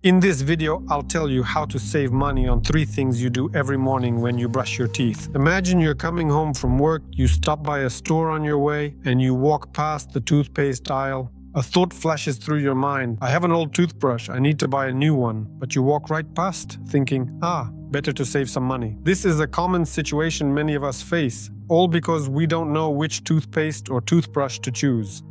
In this video, I'll tell you how to save money on 3 things you do every morning when you brush your teeth. Imagine you're coming home from work, you stop by a store on your way, and you walk past the toothpaste aisle. A thought flashes through your mind. I have an old toothbrush, I need to buy a new one. But you walk right past, thinking, better to save some money. This is a common situation many of us face, all because we don't know which toothpaste or toothbrush to choose.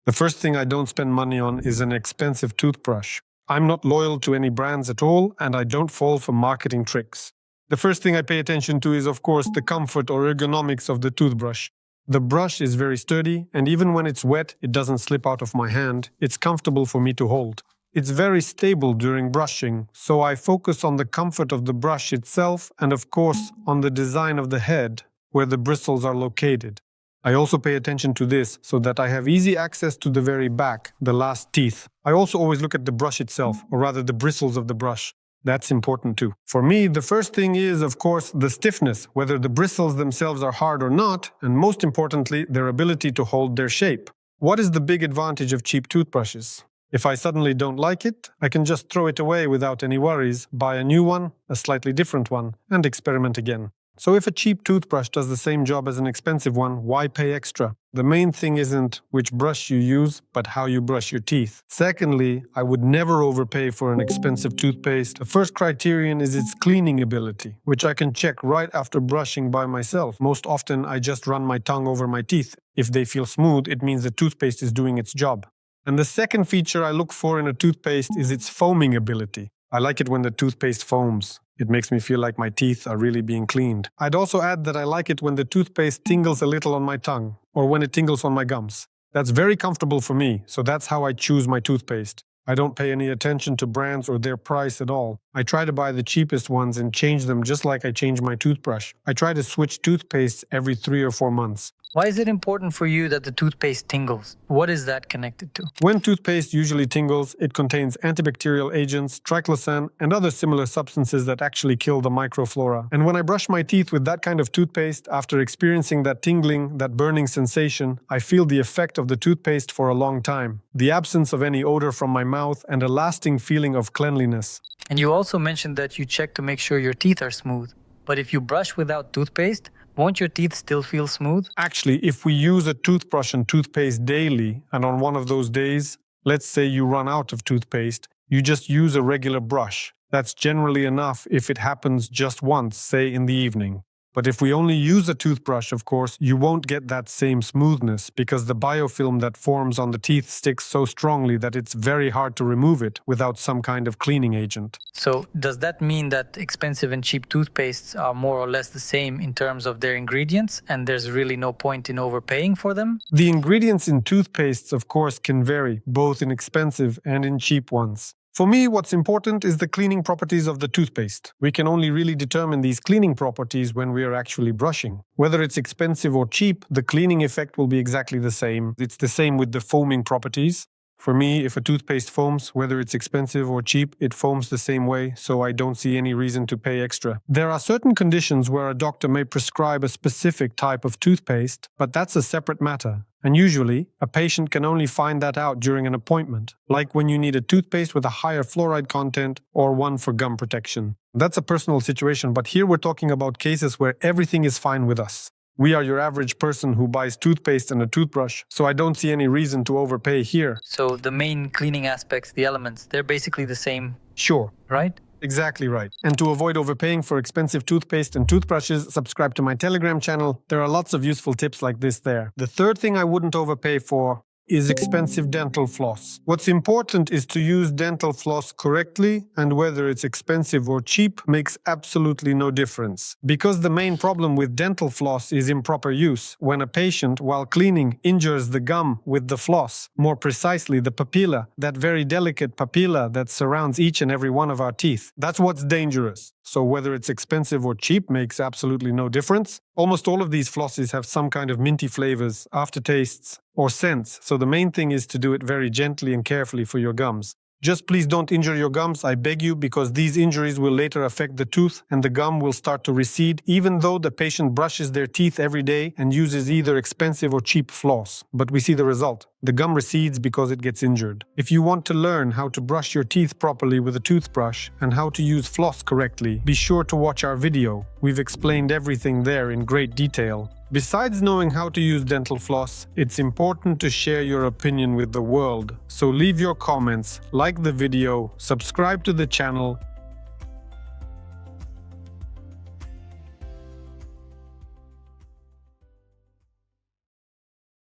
The first thing I don't spend money on is an expensive toothbrush. I'm not loyal to any brands at all, and I don't fall for marketing tricks. The first thing I pay attention to is, of course, the comfort or ergonomics of the toothbrush. The brush is very sturdy, and even when it's wet, it doesn't slip out of my hand. It's comfortable for me to hold. It's very stable during brushing, so I focus on the comfort of the brush itself and, of course, on the design of the head, where the bristles are located. I also pay attention to this so that I have easy access to the very back, the last teeth. I also always look at the brush itself, or rather the bristles of the brush. That's important too. For me, the first thing is, of course, the stiffness, whether the bristles themselves are hard or not, and most importantly, their ability to hold their shape. What is the big advantage of cheap toothbrushes? If I suddenly don't like it, I can just throw it away without any worries, buy a new one, a slightly different one, and experiment again. So if a cheap toothbrush does the same job as an expensive one, why pay extra? The main thing isn't which brush you use, but how you brush your teeth. Secondly, I would never overpay for an expensive toothpaste. The first criterion is its cleaning ability, which I can check right after brushing by myself. Most often, I just run my tongue over my teeth. If they feel smooth, it means the toothpaste is doing its job. And the second feature I look for in a toothpaste is its foaming ability. I like it when the toothpaste foams. It makes me feel like my teeth are really being cleaned. I'd also add that I like it when the toothpaste tingles a little on my tongue, or when it tingles on my gums. That's very comfortable for me, so that's how I choose my toothpaste. I don't pay any attention to brands or their price at all. I try to buy the cheapest ones and change them just like I change my toothbrush. I try to switch toothpaste every 3 or 4 months. Why is it important for you that the toothpaste tingles? What is that connected to? When toothpaste usually tingles, it contains antibacterial agents, triclosan, and other similar substances that actually kill the microflora. And when I brush my teeth with that kind of toothpaste, after experiencing that tingling, that burning sensation, I feel the effect of the toothpaste for a long time. The absence of any odor from my mouth and a lasting feeling of cleanliness. And you also mentioned that you check to make sure your teeth are smooth. But if you brush without toothpaste, won't your teeth still feel smooth? Actually, if we use a toothbrush and toothpaste daily, and on one of those days, let's say you run out of toothpaste, you just use a regular brush. That's generally enough if it happens just once, say in the evening. But if we only use a toothbrush, of course, you won't get that same smoothness because the biofilm that forms on the teeth sticks so strongly that it's very hard to remove it without some kind of cleaning agent. So does that mean that expensive and cheap toothpastes are more or less the same in terms of their ingredients and there's really no point in overpaying for them? The ingredients in toothpastes, of course, can vary, both in expensive and in cheap ones. For me, what's important is the cleaning properties of the toothpaste. We can only really determine these cleaning properties when we are actually brushing. Whether it's expensive or cheap, the cleaning effect will be exactly the same. It's the same with the foaming properties. For me, if a toothpaste foams, whether it's expensive or cheap, it foams the same way, so I don't see any reason to pay extra. There are certain conditions where a doctor may prescribe a specific type of toothpaste, but that's a separate matter. And usually, a patient can only find that out during an appointment, like when you need a toothpaste with a higher fluoride content or one for gum protection. That's a personal situation, but here we're talking about cases where everything is fine with us. We are your average person who buys toothpaste and a toothbrush, so I don't see any reason to overpay here. So the main cleaning aspects, the elements, they're basically the same, Sure. right? Exactly right. And to avoid overpaying for expensive toothpaste and toothbrushes, subscribe to my Telegram channel. There are lots of useful tips like this there. The third thing I wouldn't overpay for is expensive dental floss. What's important is to use dental floss correctly, and whether it's expensive or cheap makes absolutely no difference. Because the main problem with dental floss is improper use, when a patient, while cleaning, injures the gum with the floss, more precisely the papilla, that very delicate papilla that surrounds each and every one of our teeth. That's what's dangerous. So whether it's expensive or cheap makes absolutely no difference. Almost all of these flosses have some kind of minty flavors, aftertastes, or scents, so the main thing is to do it very gently and carefully for your gums. Just please don't injure your gums, I beg you, because these injuries will later affect the tooth and the gum will start to recede, even though the patient brushes their teeth every day and uses either expensive or cheap floss. But we see the result. The gum recedes because it gets injured. If you want to learn how to brush your teeth properly with a toothbrush and how to use floss correctly, be sure to watch our video. We've explained everything there in great detail. Besides knowing how to use dental floss, it's important to share your opinion with the world. So leave your comments, like the video, subscribe to the channel,